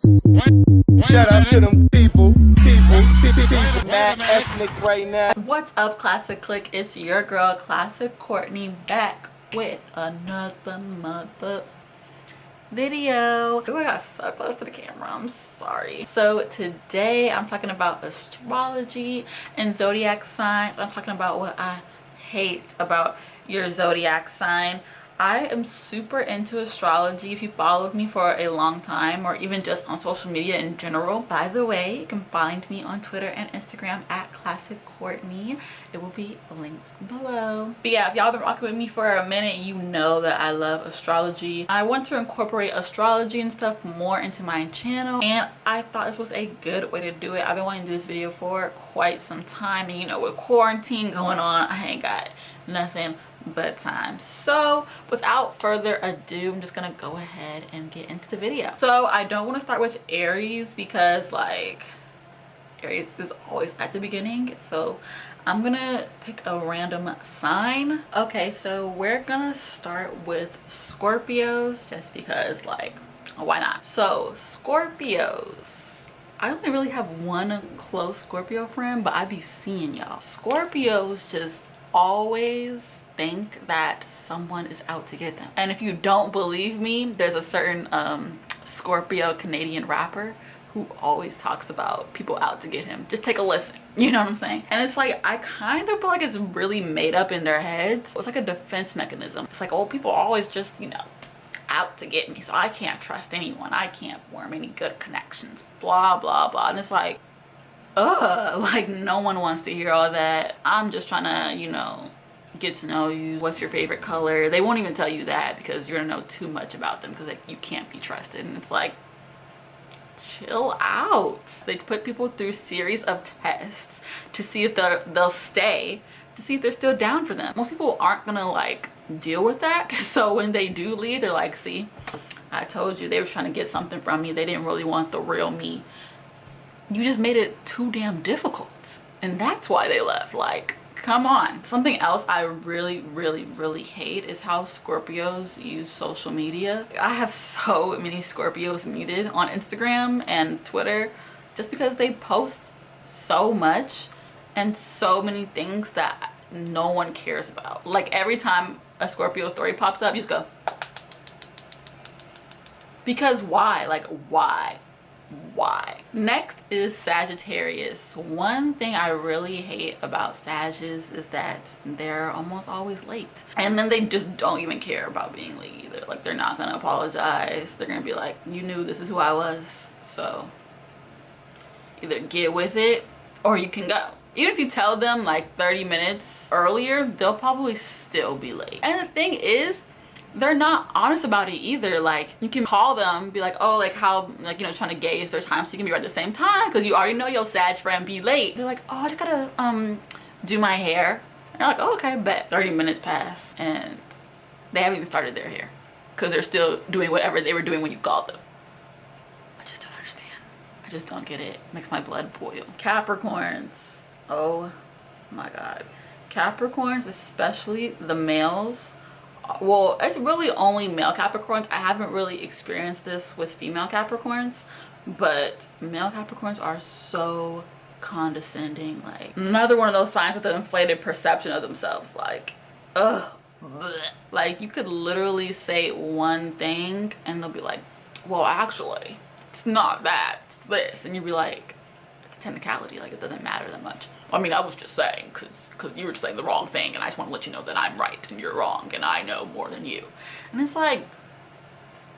Shout out to them people mad ethnic right now. What's up, Classic Clique? It's your girl, Classic Courtney, back with another mother video. Oh, I got so close to the camera, I'm sorry. So today I'm talking about astrology and zodiac signs. I'm talking about what I hate about your zodiac sign. I am super into astrology. If you followed me for a long time, or even just on social media in general, by the way, you can find me on Twitter and Instagram at Classic Courtney. It will be linked below. But yeah, if y'all been rocking with me for a minute, you know that I love astrology. I want to incorporate astrology and stuff more into my channel, and I thought this was a good way to do it. I've been wanting to do this video for quite some time, and you know, with quarantine going on, I ain't got nothing but time. So without further ado, I'm just gonna go ahead and get into the video. So I don't want to start with Aries because like Aries is always at the beginning, so I'm gonna pick a random sign. Okay, so we're gonna start with Scorpios just because, like, why not? So Scorpios, I only really have one close Scorpio friend, but I be seeing y'all. Scorpios just always think that someone is out to get them. And if you don't believe me, there's a certain Scorpio Canadian rapper who always talks about people out to get him. Just take a listen, you know what I'm saying? And it's like, I kind of feel like it's really made up in their heads. It's like a defense mechanism. It's like, oh, people are always just, you know, out to get me, so I can't trust anyone, I can't form any good connections, blah blah blah. And it's like, ugh, like no one wants to hear all that. I'm just trying to, you know, get to know you. What's your favorite color? They won't even tell you that because you're gonna know too much about them because, like, you can't be trusted. And it's like, chill out. They put people through series of tests to see if they'll stay, to see if they're still down for them. Most people aren't gonna like deal with that, so when they do leave, they're like, see, I told you, they were trying to get something from me. They didn't really want the real me. You just made it too damn difficult, and that's why they left. Like, come on. Something else I really hate is how Scorpios use social media. I have so many Scorpios muted on Instagram and Twitter just because they post so much and so many things that no one cares about. Like, every time a Scorpio story pops up, you just go, because why? Like, why? Next is Sagittarius. One thing I really hate about Sagittarius is that they're almost always late, and then they just don't even care about being late either. Like, they're not gonna apologize. They're gonna be like, you knew this is who I was, so either get with it or you can go. Even if you tell them like 30 minutes earlier, they'll probably still be late. And the thing is, they're not honest about it either. Like, you can call them, be like, oh, like, how, like, you know, trying to gauge their time so you can be right at the same time, because you already know your Sag friend be late. They're like, oh, I just gotta do my hair. And you're like, oh, okay, bet. 30 minutes pass and they haven't even started their hair because they're still doing whatever they were doing when you called them. I just don't understand. I just don't get it. It makes my blood boil. Capricorns, oh my god. Capricorns, especially the males, well, it's really only male Capricorns. I haven't really experienced this with female Capricorns, but male Capricorns are so condescending. Like, another one of those signs with an inflated perception of themselves. Like, ugh, bleh. Like, you could literally say one thing and they'll be like, well, actually, it's not that, it's this. And you'd be like, it's a technicality, like, it doesn't matter that much. I mean, I was just saying because you were saying the wrong thing, and I just want to let you know that I'm right and you're wrong and I know more than you. And it's like,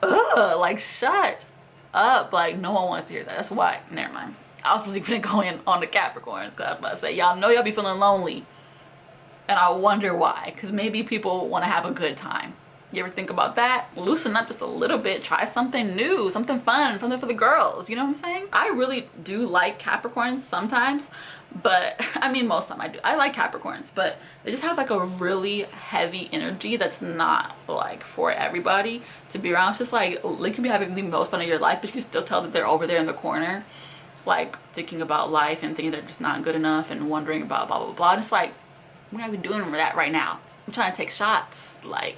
ugh, like, shut up. Like, no one wants to hear that. That's why, never mind. I was really gonna go in on the Capricorns because I was about to say, y'all know y'all be feeling lonely, and I wonder why. Because maybe people want to have a good time. You ever think about that? Loosen up just a little bit. Try something new, something fun, something for the girls. You know what I'm saying? I really do like Capricorns sometimes, but I mean, most of the time I do. I like Capricorns, but they just have like a really heavy energy that's not like for everybody to be around. It's just like, they can be having the most fun of your life, but you can still tell that they're over there in the corner, like thinking about life and thinking they're just not good enough and wondering about blah blah blah. And it's like, we're not even doing that right now. I'm trying to take shots. Like,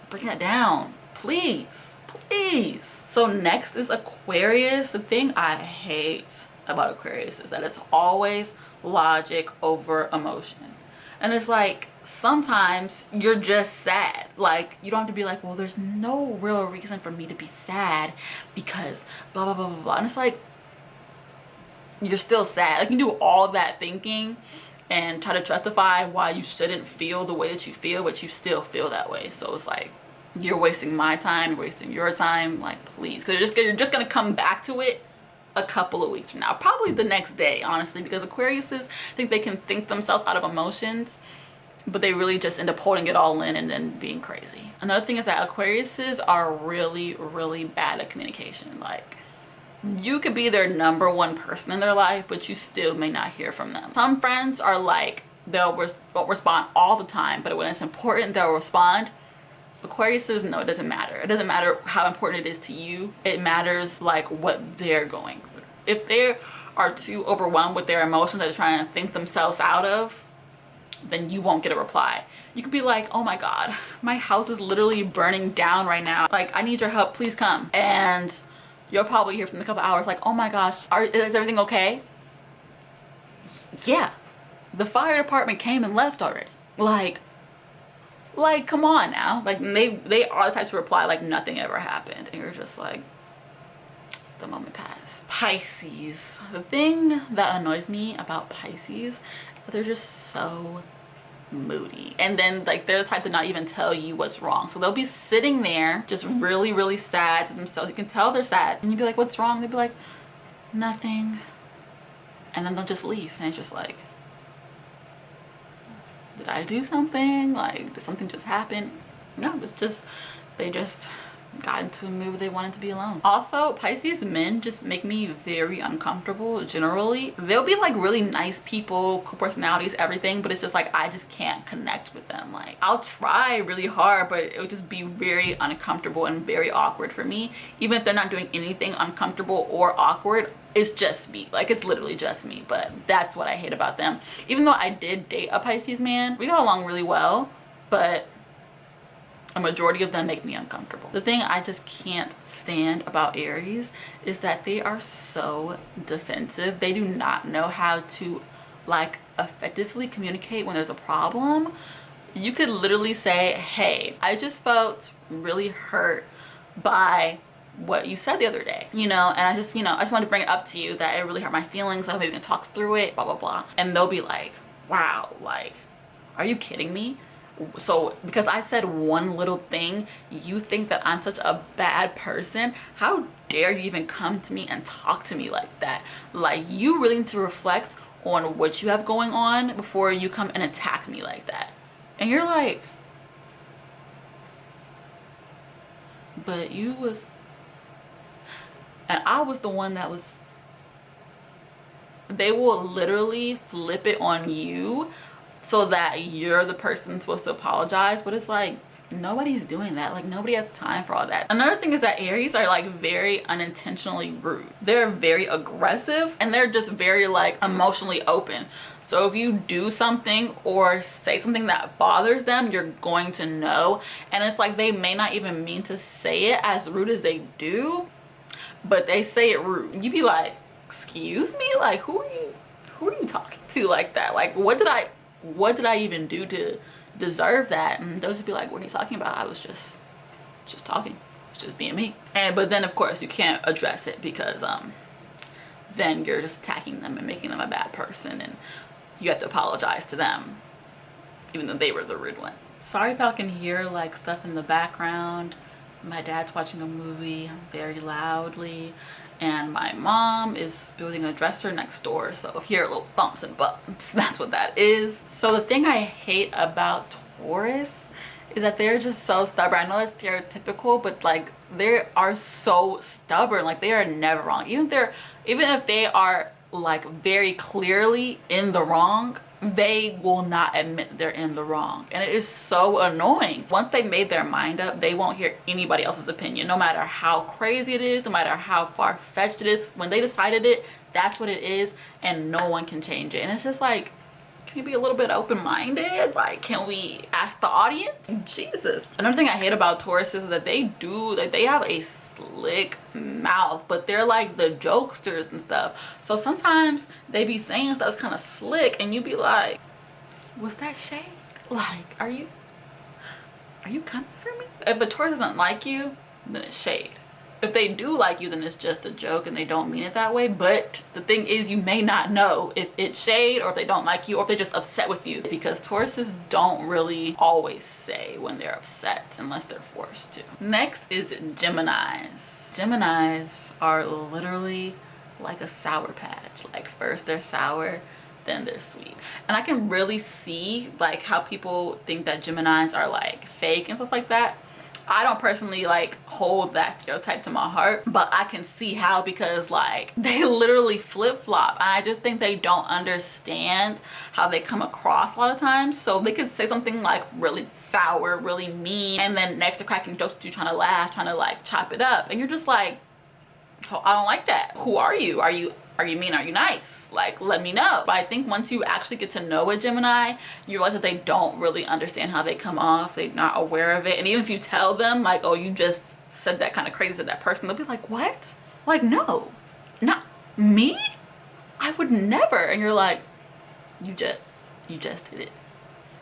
bring that down, please. please. So next is Aquarius. The thing I hate about Aquarius is that it's always logic over emotion. And it's like, sometimes you're just sad. Like, you don't have to be like, well, there's no real reason for me to be sad because blah blah blah blah blah. And it's like, you're still sad. Like, you do all that thinking and try to justify why you shouldn't feel the way that you feel, but you still feel that way. So it's like, you're wasting my time, you're wasting your time. Like, please, because you're just gonna come back to it a couple of weeks from now, probably the next day, honestly, because Aquariuses think they can think themselves out of emotions, but they really just end up holding it all in and then being crazy. Another thing is that Aquariuses are really, really bad at communication. Like, you could be their #1 person in their life, but you still may not hear from them. Some friends are like, they'll respond all the time, but when it's important, they'll respond. Aquariuses, no, it doesn't matter. It doesn't matter how important it is to you. It matters like what they're going through. If they are too overwhelmed with their emotions that they're trying to think themselves out of, then you won't get a reply. You could be like, oh my God, my house is literally burning down right now. Like, I need your help, please come. And you'll probably hear from a couple hours like, oh my gosh, is everything okay? Yeah, the fire department came and left already. Like, come on now. Like, they are the types to reply like nothing ever happened. And you're just like, the moment passed. Pisces. The thing that annoys me about Pisces is that they're just so moody. And then, like, they're the type to not even tell you what's wrong. So they'll be sitting there just really, really sad to themselves. You can tell they're sad. And you'd be like, what's wrong? They'd be like, nothing. And then they'll just leave. And it's just like, did I do something? Like, did something just happen? No, it's just, they just got into a mood where they wanted to be alone. Also, Pisces men just make me very uncomfortable generally. They'll be like really nice people, cool personalities, everything, but it's just like, I just can't connect with them. Like, I'll try really hard, but it would just be very uncomfortable and very awkward for me. Even if they're not doing anything uncomfortable or awkward, it's just me. Like, it's literally just me. But that's what I hate about them. Even though I did date a Pisces man, we got along really well, but a majority of them make me uncomfortable. The thing I just can't stand about Aries is that they are so defensive. They do not know how to like effectively communicate when there's a problem. You could literally say, hey, I just felt really hurt by what you said the other day, you know, and I just wanted to bring it up to you that it really hurt my feelings. I hope we can talk through it, blah blah blah. And they'll be like, wow, like, are you kidding me? So because I said one little thing, you think that I'm such a bad person? How dare you even come to me and talk to me like that? Like, you really need to reflect on what you have going on before you come and attack me like that. And you're like, but you was, and I was the one that was. They will literally flip it on you so that you're the person supposed to apologize, but it's like, nobody's doing that. Like, nobody has time for all that. Another thing is that Aries are like very unintentionally rude. They're very aggressive and they're just very like emotionally open. So if you do something or say something that bothers them, you're going to know. And it's like, they may not even mean to say it as rude as they do, but they say it rude. You'd be like, excuse me? Like, who are you talking to like that? Like, what did I even do to deserve that? And they'll just be like, what are you talking about? I was just talking. It's just being me. But then of course you can't address it because then you're just attacking them and making them a bad person, and you have to apologize to them even though they were the rude one. Sorry if I can hear like stuff in the background. My dad's watching a movie very loudly, and my mom is building a dresser next door, so if you hear little thumps and bumps, that's what that is. So the thing I hate about Taurus is that they're just so stubborn. I know that's stereotypical, but like, they are so stubborn. Like, they are never wrong. Even if they are like very clearly in the wrong, they will not admit they're in the wrong, and it is so annoying. Once they made their mind up, they won't hear anybody else's opinion, no matter how crazy it is, no matter how far-fetched it is. When they decided it, that's what it is, and no one can change it. And it's just like, can you be a little bit open-minded? Like, can we ask the audience? Jesus. Another thing I hate about Taurus is that they have a slick mouth, but they're like the jokesters and stuff. So sometimes they be saying stuff that's kind of slick and you be like, was that shade? Like, are you coming for me? If a Taurus doesn't like you, then it's shade. If they do like you, then it's just a joke and they don't mean it that way. But the thing is, you may not know if it's shade or if they don't like you or if they're just upset with you, because Tauruses don't really always say when they're upset unless they're forced to. Next is Geminis. Geminis are literally like a Sour Patch. Like, first they're sour, then they're sweet. And I can really see like how people think that Geminis are like fake and stuff like that. I don't personally like hold that stereotype to my heart, but I can see how, because like they literally flip-flop. I just think they don't understand how they come across a lot of times. So they could say something like really sour, really mean, and then next to cracking jokes to you, trying to laugh, trying to like chop it up, and you're just like, oh, I don't like that. Who are you? Are you mean? Are you nice? Like, let me know. But I think once you actually get to know a Gemini, you realize that they don't really understand how they come off. They're not aware of it. And even if you tell them like, oh, you just said that kind of crazy to that person, they'll be like, what? Like, no, not me. I would never. And you're like, you just did it.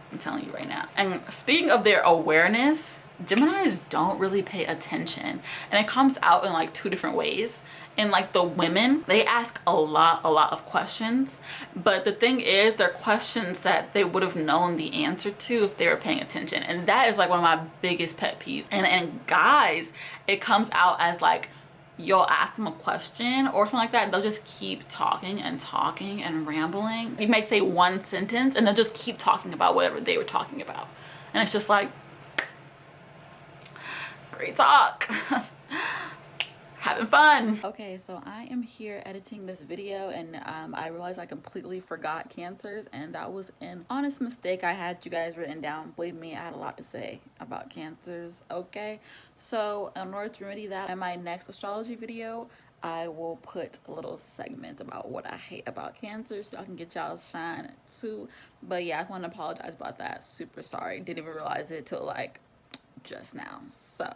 I'm telling you right now. And speaking of their awareness, Geminis don't really pay attention, and it comes out in like two different ways. And like the women, they ask a lot of questions, but the thing is, they're questions that they would have known the answer to if they were paying attention, and that is like one of my biggest pet peeves. And guys, it comes out as like, you'll ask them a question or something like that and they'll just keep talking and rambling. You may say one sentence and they'll just keep talking about whatever they were talking about, and it's just like, great talk. Having fun. Okay, so I am here editing this video, and I realized I completely forgot Cancers, and that was an honest mistake. I had you guys written down. Believe me, I had a lot to say about Cancers. Okay, so in order to remedy that, in my next astrology video, I will put a little segment about what I hate about Cancer, so I can get y'all shine too. But yeah, I want to apologize about that. Super sorry. Didn't even realize it till like just now. So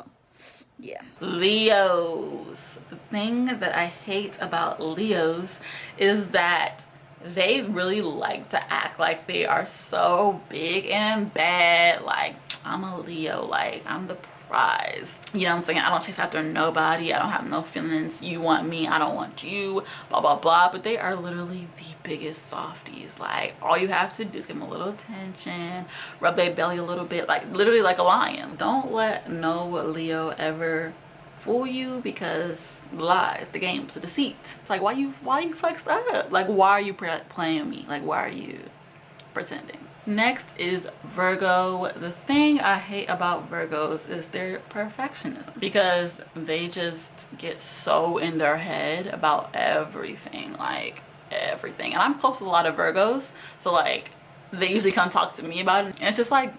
yeah. Leos. The thing that I hate about Leos is that they really like to act like they are so big and bad. Like, I'm a Leo, like I'm the prize. You know what I'm saying? I don't chase after nobody. I don't have no feelings. You want me, I don't want you, blah blah blah. But they are literally the biggest softies. Like, all you have to do is give them a little attention, rub their belly a little bit, like literally like a lion. Don't let no Leo ever fool you, because lies, the games, the deceit. It's like, why you flexed up? Like, why are you playing with me? Like, why are you pretending? Next is Virgo. The thing I hate about Virgos is their perfectionism, because they just get so in their head about everything, like everything. And I'm close to a lot of Virgos, so like they usually come talk to me about it, and it's just like,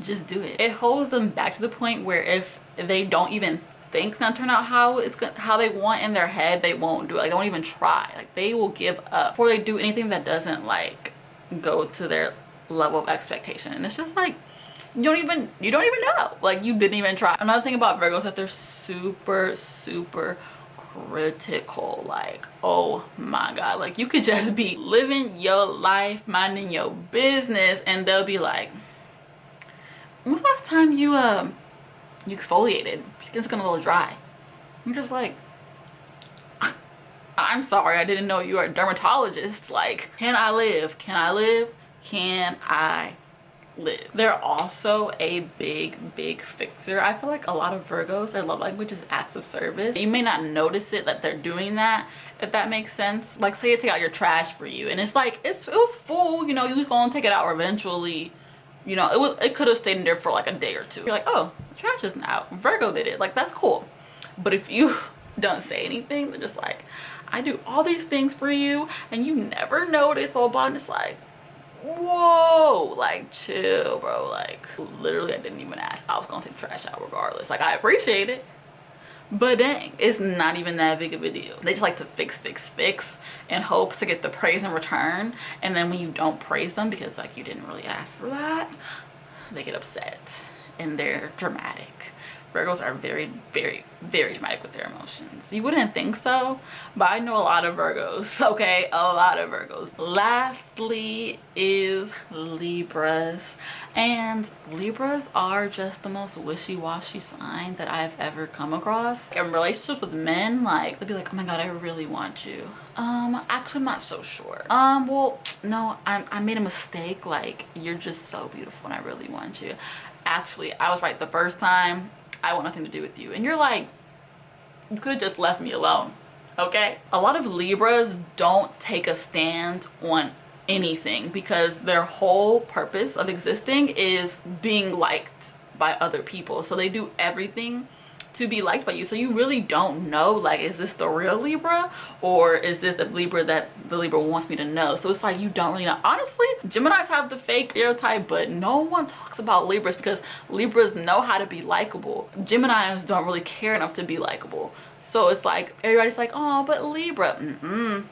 just do it. It holds them back to the point where if they don't even think it's gonna turn out how they want in their head, they won't do it. Like, they won't even try. Like, they will give up before they do anything that doesn't like go to their level of expectation. And it's just like, you don't even know, like you didn't even try. Another thing about Virgos is that they're super critical. Like, oh my god, like you could just be living your life, minding your business, and they'll be like, when's the last time you exfoliated? Your skin's getting a little dry. I'm just like, I'm sorry, I didn't know you were a dermatologist. Like, can I live? Can I live? Can I live? They're also a big fixer. I feel like a lot of Virgos, their love language is acts of service. You may not notice it that they're doing that, if that makes sense. Like, say you take out your trash for you, and it's like, it was full, you know, you was gonna take it out eventually. You know, it could have stayed in there for like a day or two. You're like, oh, the trash isn't out. Virgo did it. Like, that's cool. But if you don't say anything, they're just like, I do all these things for you and you never notice, blah, blah, blah. And it's like, whoa, like, chill, bro. Like, literally, I didn't even ask. I was gonna take the trash out regardless. Like, I appreciate it, But dang, it's not even that big of a deal. They just like to fix in hopes to get the praise in return. And then when you don't praise them because like you didn't really ask for that, they get upset and they're dramatic. Virgos are very, very, very dramatic with their emotions. You wouldn't think so, but I know a lot of Virgos, okay? A lot of Virgos. Lastly is Libras. And Libras are just the most wishy-washy sign that I've ever come across. In relationships with men, like, they'll be like, oh my God, I really want you. Actually, I'm not so sure. Well, no, I made a mistake. Like, you're just so beautiful and I really want you. Actually, I was right the first time. I want nothing to do with you. And you're like, you could have just left me alone, okay? A lot of Libras don't take a stand on anything because their whole purpose of existing is being liked by other people. So they do everything to be liked by you. So you really don't know, like, is this the real Libra or is this the Libra that the Libra wants me to know? So it's like you don't really know. Honestly, Geminis have the fake stereotype, but no one talks about Libras because Libras know how to be likable. Geminis don't really care enough to be likable. So it's like everybody's like, oh, but Libra,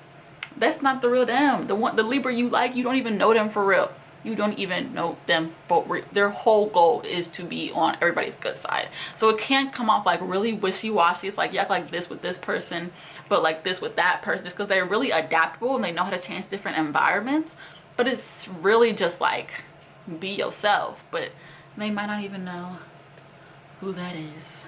that's not the real them. The Libra you like, you don't even know them for real. You don't even know them for real. Their whole goal is to be on everybody's good side. So it can't come off like really wishy-washy. It's like you act like this with this person, but like this with that person. It's because they're really adaptable and they know how to change different environments. But it's really just like, be yourself. But they might not even know who that is.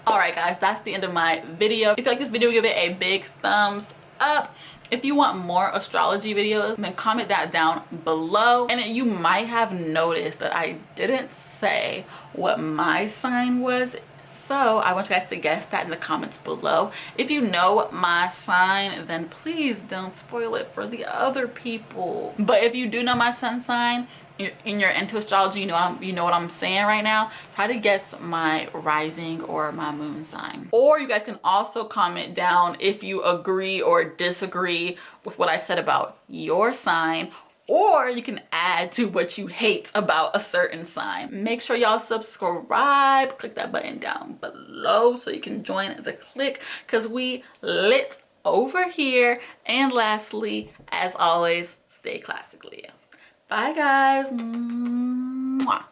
Alright guys, that's the end of my video. If you like this video, give it a big thumbs up. If you want more astrology videos, then comment that down below. And then you might have noticed that I didn't say what my sign was, so I want you guys to guess that in the comments below. If you know my sign, then please don't spoil it for the other people. But if you do know my sun sign and you're into astrology, you know what I'm saying right now, try to guess my rising or my moon sign. Or you guys can also comment down if you agree or disagree with what I said about your sign, or you can add to what you hate about a certain sign. Make sure y'all subscribe, click that button down below so you can join the clique because we lit over here. And lastly, as always, stay classically. Bye guys. Mwah.